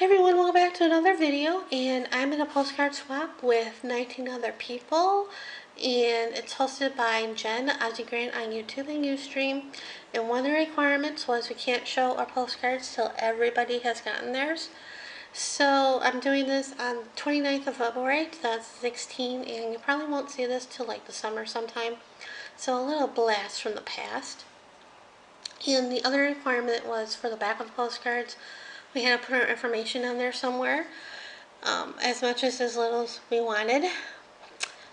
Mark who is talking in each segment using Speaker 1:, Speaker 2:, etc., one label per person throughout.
Speaker 1: Hey everyone, welcome back to another video, and I'm in a postcard swap with 19 other people, and it's hosted by Jen Ozzy Grant on YouTube and Ustream. And one of the requirements was we can't show our postcards till everybody has gotten theirs. So I'm doing this on 29th of February 2016, and you probably won't see this till like the summer sometime. So a little blast from the past. And the other requirement was for the back of the postcards, we had to put our information on there somewhere, as much as little as we wanted.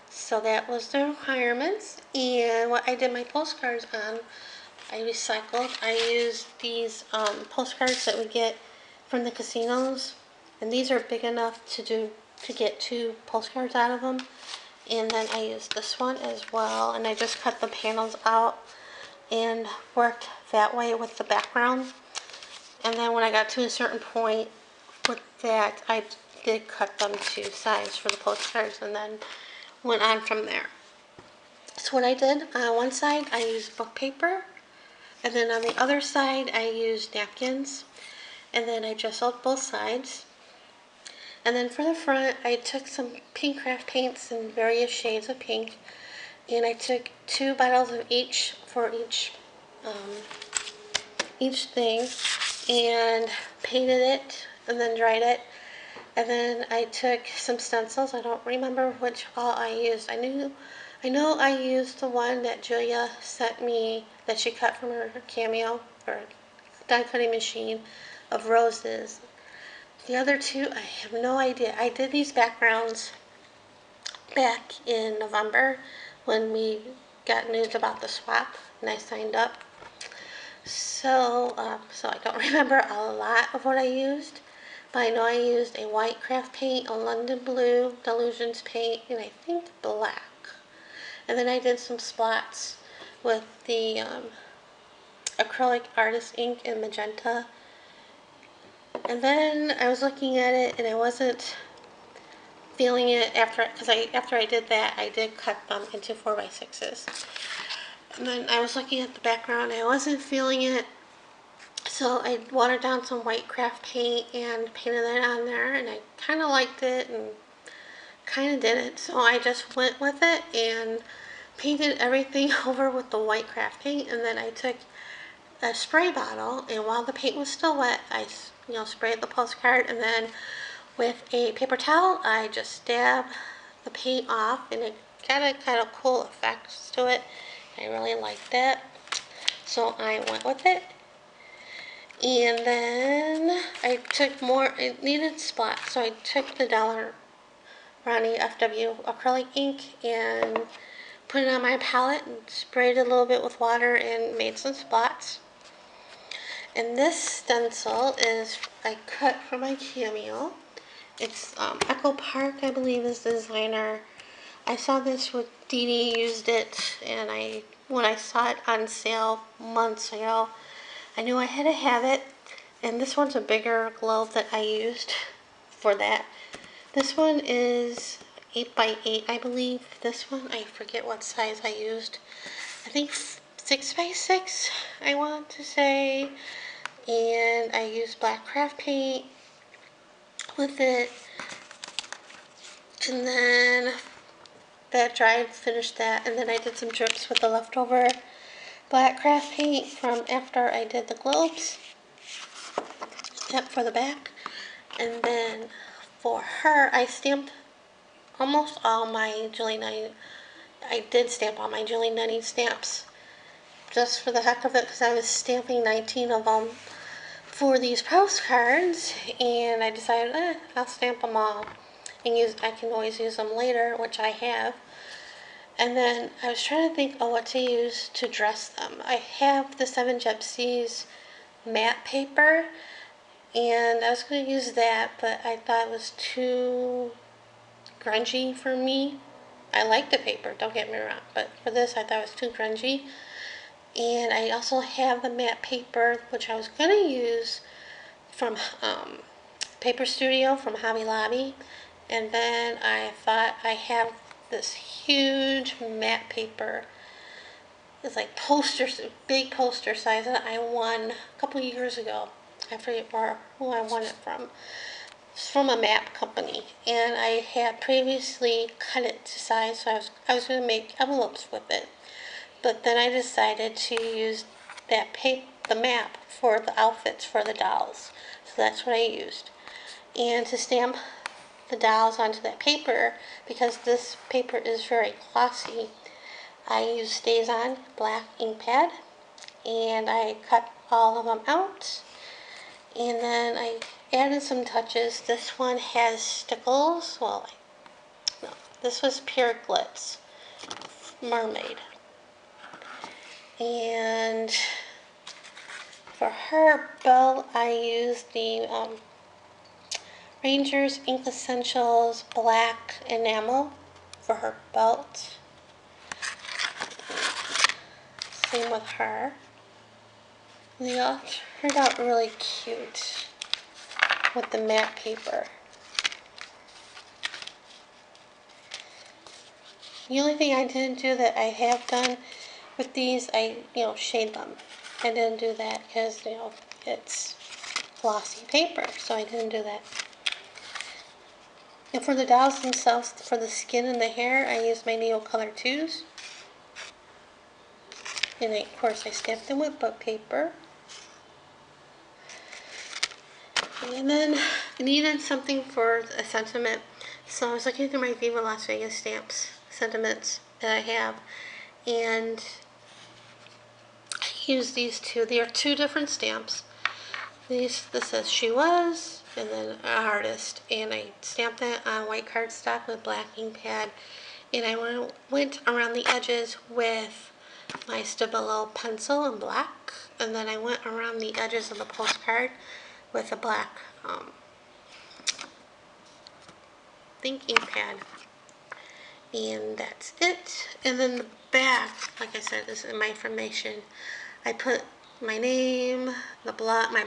Speaker 1: So that was the requirements. And what I did my postcards on, I recycled. I used these postcards that we get from the casinos, and these are big enough to get 2 postcards out of them. And then I used this one as well, and I just cut the panels out and worked that way with the background. And then when I got to a certain point with that, I did cut them to size for the postcards and then went on from there. So what I did, on one side I used book paper, and then on the other side I used napkins, and then I drizzled both sides. And then for the front, I took some pink craft paints in various shades of pink, and I took 2 bottles of each for each thing, and painted it and then dried it. And then I took some stencils. I don't remember which all I used. I know I used the one that Julia sent me that she cut from her Cameo or die cutting machine of roses. The other 2, I have no idea. I did these backgrounds back in November when we got news about the swap and I signed up. So I don't remember a lot of what I used, but I know I used a white craft paint, a London blue Delusions paint, and I think black. And then I did some splats with the acrylic artist ink in magenta. And then I was looking at it and I wasn't feeling it after I did that, I did cut them into 4x6s. And then I was looking at the background, I wasn't feeling it, so I watered down some white craft paint and painted that on there, and I kind of liked it and kind of didn't, so I just went with it and painted everything over with the white craft paint. And then I took a spray bottle, and while the paint was still wet, I sprayed the postcard, and then with a paper towel I just dabbed the paint off, and it got a kind of cool effect to it. I really liked that, so I went with it. And then I took more, it needed spots, so I took the Dollar Ronnie FW acrylic ink and put it on my palette and sprayed it a little bit with water and made some spots. And this stencil is I cut from my Cameo. It's Echo Park, I believe, is the designer. I saw this with Dee Dee used it, and when I saw it on sale months ago, I knew I had to have it. And this one's a bigger globe that I used for that. This one is 8x8, I believe. This one, I forget what size I used. I think 6x6, I want to say. And I used black craft paint with it. And then that dried, finished that, and then I did some drips with the leftover black craft paint from after I did the globes. Yep, for the back. And then for her, I stamped almost all my Julie Nutty. I did stamp all my Julie Nutty stamps just for the heck of it, because I was stamping 19 of them for these postcards, and I decided I'll stamp them all and I can always use them later, which I have. And then I was trying to think of what to use to dress them. I have the 7 Gypsies matte paper, and I was going to use that, but I thought it was too grungy for me. I like the paper, don't get me wrong, but for this I thought it was too grungy. And I also have the matte paper, which I was going to use from Paper Studio from Hobby Lobby. And then I thought I have this huge matte paper. It's like posters, big poster size that I won a couple years ago. I forget who I won it from. It's from a map company, and I had previously cut it to size, so I was going to make envelopes with it. But then I decided to use the map for the outfits for the dolls. So that's what I used. And to stamp the dolls onto that paper, because this paper is very glossy, I used StazOn black ink pad, and I cut all of them out. And then I added some touches. This one has stickles. Well, no, this was pure glitz mermaid. And for her belt, I used the Rangers Ink Essentials black enamel for her belt. Same with her. They all turned out really cute with the matte paper. The only thing I didn't do that I have done with these, I shade them. I didn't do that because it's glossy paper, so I didn't do that. And for the dolls themselves, for the skin and the hair, I used my Neo Color 2s. And of course I stamped them with book paper. And then I needed something for a sentiment, so I was looking through my Viva Las Vegas stamps, sentiments that I have, and I used these two. They are two different stamps. This says She Was, and then an artist, and I stamped that on white cardstock with black ink pad, and I went around the edges with my Stabilo pencil in black, and then I went around the edges of the postcard with a black ink pad, and that's it. And then the back, like I said, this is my information. I put my name, my blog, my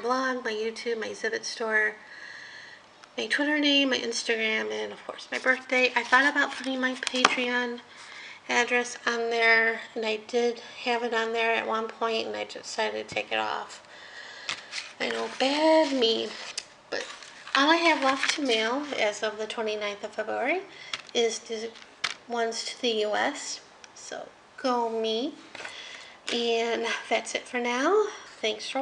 Speaker 1: YouTube, my Exhibit store, my Twitter name, my Instagram, and of course my birthday. I thought about putting my Patreon address on there, and I did have it on there at one point, and I just decided to take it off. I know, bad me, but all I have left to mail as of the 29th of February is the ones to the US, so go me. And that's it for now. Thanks for watching.